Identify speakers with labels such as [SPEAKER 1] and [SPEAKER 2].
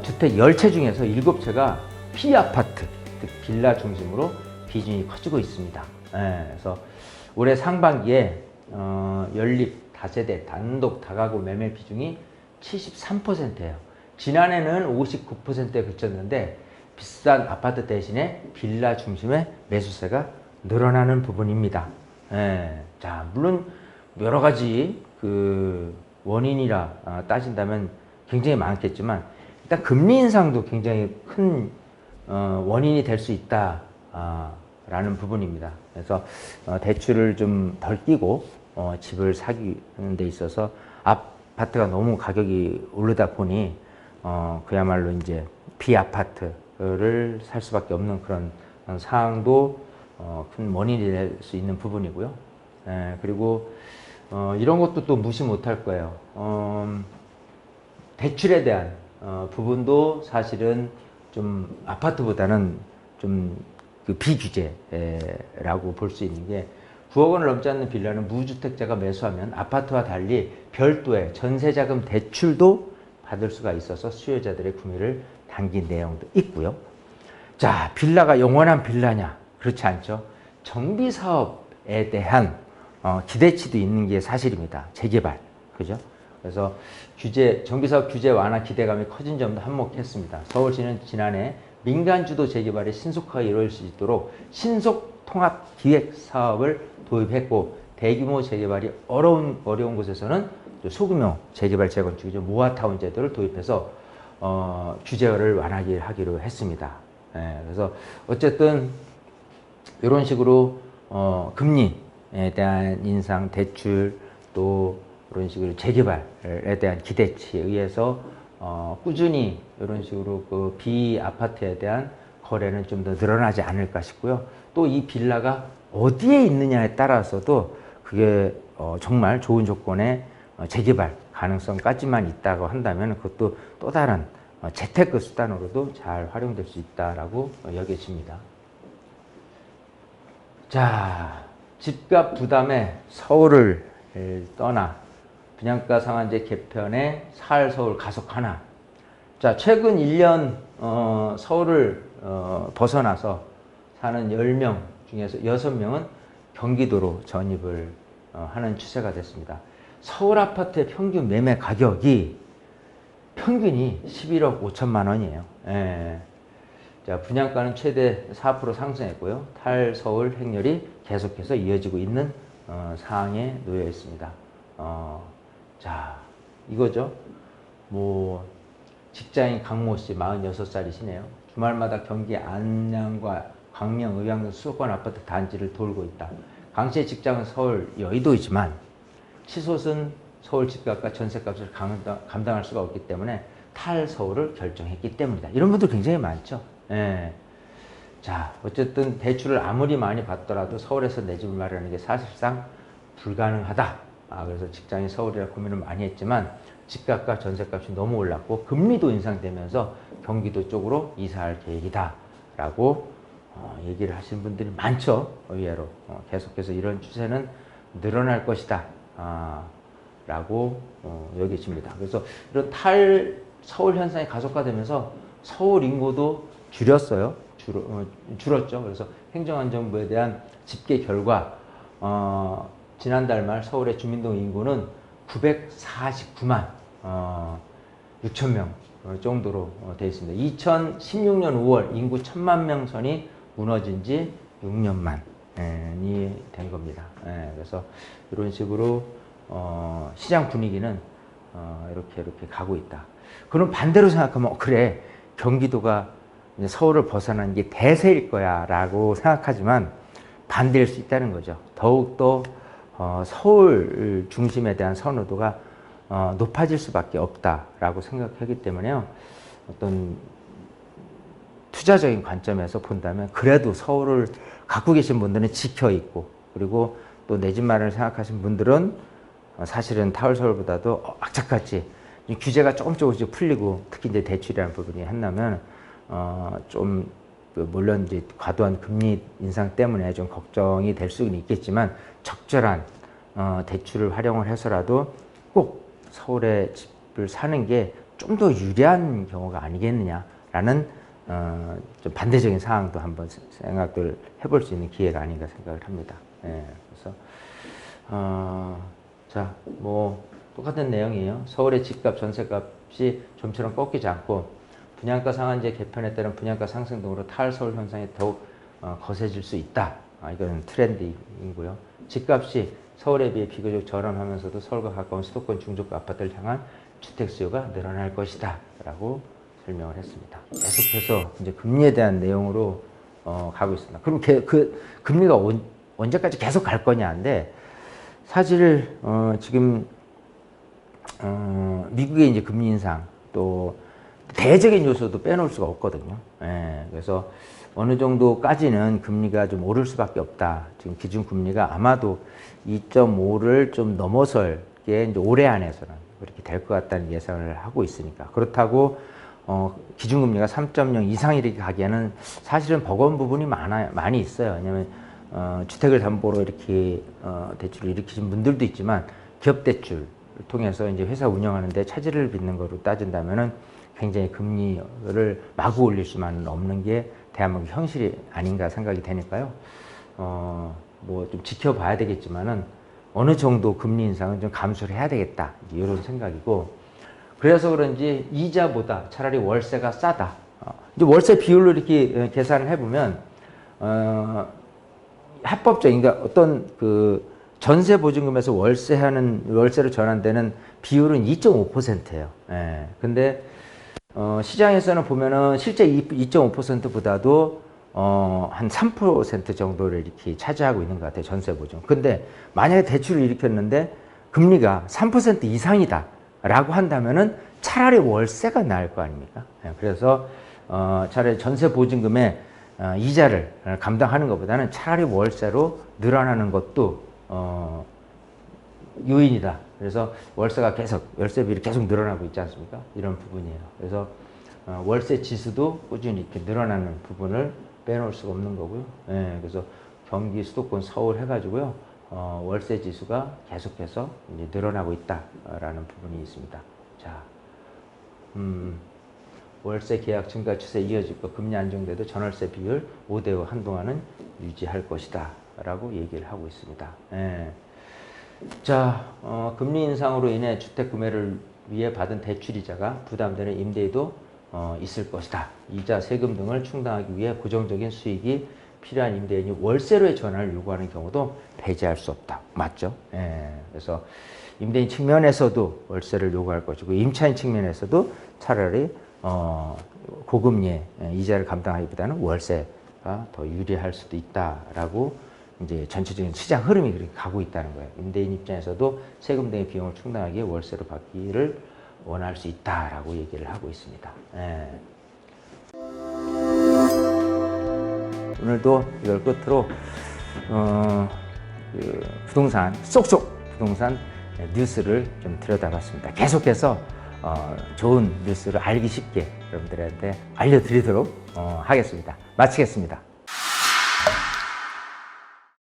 [SPEAKER 1] 주택 10채 중에서 7채가 B아파트, 즉 빌라 중심으로 비중이 커지고 있습니다. 그래서 올해 상반기에 연립 다세대 단독 다가구 매매 비중이 73%예요. 지난해는 59%에 그쳤는데 비싼 아파트 대신에 빌라 중심의 매수세가 늘어나는 부분입니다. 자, 물론 여러 가지 그 원인이라 따진다면 굉장히 많겠지만 일단 금리 인상도 굉장히 큰 원인이 될 수 있다 라는 부분입니다. 그래서 대출을 좀 덜 끼고 집을 사기는 데 있어서 아파트가 너무 가격이 오르다 보니 그야말로 이제 비아파트를 살 수밖에 없는 그런 상황도 큰 원인이 될 수 있는 부분이고요. 그리고 이런 것도 또 무시 못할 거예요. 대출에 대한 부분도 사실은 좀 아파트보다는 좀 그 비규제라고 볼 수 있는 게 9억 원을 넘지 않는 빌라는 무주택자가 매수하면 아파트와 달리 별도의 전세자금 대출도 받을 수가 있어서 수요자들의 구매를 당긴 내용도 있고요. 자, 빌라가 영원한 빌라냐? 그렇지 않죠. 정비사업에 대한 기대치도 있는 게 사실입니다. 재개발, 그죠? 그래서 정비사업 규제 완화 기대감이 커진 점도 한몫했습니다. 서울시는 지난해 민간주도 재개발이 신속하게 이루어질 수 있도록 신속 통합 기획 사업을 도입했고, 대규모 재개발이 어려운 곳에서는 소규모 재개발 재건축이죠. 모아타운 제도를 도입해서 규제를 완화하기로 했습니다. 그래서 어쨌든 이런 식으로 금리에 대한 인상, 대출, 또 이런 식으로 재개발에 대한 기대치에 의해서 꾸준히 이런 식으로 그 비아파트에 대한 거래는 좀 더 늘어나지 않을까 싶고요. 또 이 빌라가 어디에 있느냐에 따라서도 그게 정말 좋은 조건의 재개발 가능성까지만 있다고 한다면 그것도 또 다른 재테크 수단으로도 잘 활용될 수 있다라고 여겨집니다. 자, 집값 부담에 서울을 떠나 분양가 상한제 개편에 사할 서울 가속하나. 자, 최근 1년 서울을 벗어나서 사는 10명 중에서 6명은 경기도로 전입을 하는 추세가 됐습니다. 서울 아파트의 평균 매매 가격이 평균이 11억 5천만 원이에요. 자, 분양가는 최대 4% 상승했고요. 탈서울 행렬이 계속해서 이어지고 있는 상황에 놓여 있습니다. 자, 이거죠. 뭐 직장인 강모 씨 46살이시네요. 주말마다 경기 안양과 광명, 의왕 등 수도권 아파트 단지를 돌고 있다. 강 씨의 직장은 서울 여의도이지만 치솟은 서울 집값과 전세값을 감당할 수가 없기 때문에 탈서울을 결정했기 때문이다. 이런 분들 굉장히 많죠. 자, 어쨌든 대출을 아무리 많이 받더라도 서울에서 내 집을 마련하는 게 사실상 불가능하다. 그래서 직장이 서울이라 고민을 많이 했지만 집값과 전세값이 너무 올랐고 금리도 인상되면서 경기도 쪽으로 이사할 계획이다 라고 얘기를 하시는 분들이 많죠. 의외로 계속해서 이런 추세는 늘어날 것이다 라고 여겨집니다. 그래서 이런 탈서울 현상이 가속화되면서 서울 인구도 줄었어요. 줄었죠. 그래서 행정안전부에 대한 집계 결과 지난달 말 서울의 주민등 인구는 949만 6천 명 정도로 되어 있습니다. 2016년 5월 인구 1000만 명 선이 무너진 지 6년 만이 된 겁니다. 그래서 이런 식으로 시장 분위기는 이렇게 가고 있다. 그럼 반대로 생각하면 그래, 경기도가 서울을 벗어난 게 대세일 거야 라고 생각하지만 반대일 수 있다는 거죠. 더욱더 서울 중심에 대한 선호도가 높아질 수밖에 없다라고 생각하기 때문에요. 어떤 투자적인 관점에서 본다면 그래도 서울을 갖고 계신 분들은 지켜 있고, 그리고 또 내 집 마련을 생각하신 분들은 사실은 타월 서울보다도 악착같이 규제가 조금씩 풀리고, 특히 이제 대출이라는 부분이 한다면 좀 물론 이제 과도한 금리 인상 때문에 좀 걱정이 될 수는 있겠지만 적절한 대출을 활용을 해서라도 꼭 서울에 집을 사는 게 좀 더 유리한 경우가 아니겠느냐라는 좀 반대적인 상황도 한번 생각을 해볼 수 있는 기회가 아닌가 생각을 합니다. 예, 그래서 자, 뭐 똑같은 내용이에요. 서울의 집값, 전세값이 좀처럼 꺾이지 않고 분양가 상한제 개편에 따른 분양가 상승 등으로 탈서울 현상이 더욱 거세질 수 있다. 이건 트렌드이고요. 집값이 서울에 비해 비교적 저렴하면서도 서울과 가까운 수도권 중저가 아파트를 향한 주택 수요가 늘어날 것이다 라고 설명을 했습니다. 계속해서 이제 금리에 대한 내용으로 가고 있습니다. 그럼 그 금리가 언제까지 계속 갈 거냐인데, 사실 지금 미국의 이제 금리 인상 또 대적인 요소도 빼놓을 수가 없거든요. 예, 그래서 어느 정도까지는 금리가 좀 오를 수밖에 없다. 지금 기준 금리가 아마도 2.5를 좀 넘어설 게 이제 올해 안에서는 그렇게 될 것 같다는 예상을 하고 있으니까. 그렇다고 기준금리가 3.0 이상 이렇게 가기에는 사실은 버거운 부분이 많이 있어요. 왜냐하면 주택을 담보로 이렇게 대출을 일으키신 분들도 있지만, 기업 대출을 통해서 이제 회사 운영하는데 차질을 빚는 거로 따진다면은 굉장히 금리를 마구 올릴 수만은 없는 게 대한민국 현실이 아닌가 생각이 되니까요. 뭐 좀 지켜봐야 되겠지만은 어느 정도 금리 인상은 좀 감수를 해야 되겠다, 이런 생각이고, 그래서 그런지 이자보다 차라리 월세가 싸다. 이제 월세 비율로 이렇게 계산을 해보면 합법적, 그러니까 어떤 그 전세 보증금에서 월세로 전환되는 비율은 2.5%예요. 예. 근데 시장에서는 보면은 실제 2.5%보다도 한 3% 정도를 이렇게 차지하고 있는 것 같아요, 전세 보증. 근데 만약에 대출을 일으켰는데 금리가 3% 이상이다 라고 한다면은 차라리 월세가 나을 거 아닙니까? 예. 그래서 차라리 전세 보증금의 이자를 감당하는 것보다는 차라리 월세로 늘어나는 것도 요인이다. 그래서 월세가 월세비율이 계속 늘어나고 있지 않습니까? 이런 부분이에요. 그래서 월세 지수도 꾸준히 이렇게 늘어나는 부분을 빼놓을 수가 없는 거고요. 예, 그래서 경기, 수도권, 서울 해가지고요, 월세 지수가 계속해서 이제 늘어나고 있다라는 부분이 있습니다. 자, 월세 계약 증가 추세 이어질 거, 금리 안정돼도 전월세 비율 5대5 한동안은 유지할 것이다 라고 얘기를 하고 있습니다. 예. 자, 금리 인상으로 인해 주택 구매를 위해 받은 대출이자가 부담되는 임대료도 있을 것이다. 이자, 세금 등을 충당하기 위해 고정적인 수익이 필요한 임대인이 월세로의 전환을 요구하는 경우도 배제할 수 없다. 맞죠? 예. 그래서 임대인 측면에서도 월세를 요구할 것이고, 임차인 측면에서도 차라리 고금리의 이자를 감당하기보다는 월세가 더 유리할 수도 있다라고 이제 전체적인 시장 흐름이 그렇게 가고 있다는 거예요. 임대인 입장에서도 세금 등의 비용을 충당하기 위해 월세로 받기를 원할 수 있다라고 얘기를 하고 있습니다. 예. 오늘도 이걸 끝으로 부동산, 쏙쏙 부동산 뉴스를 좀 들여다봤습니다. 계속해서 좋은 뉴스를 알기 쉽게 여러분들한테 알려드리도록 하겠습니다. 마치겠습니다.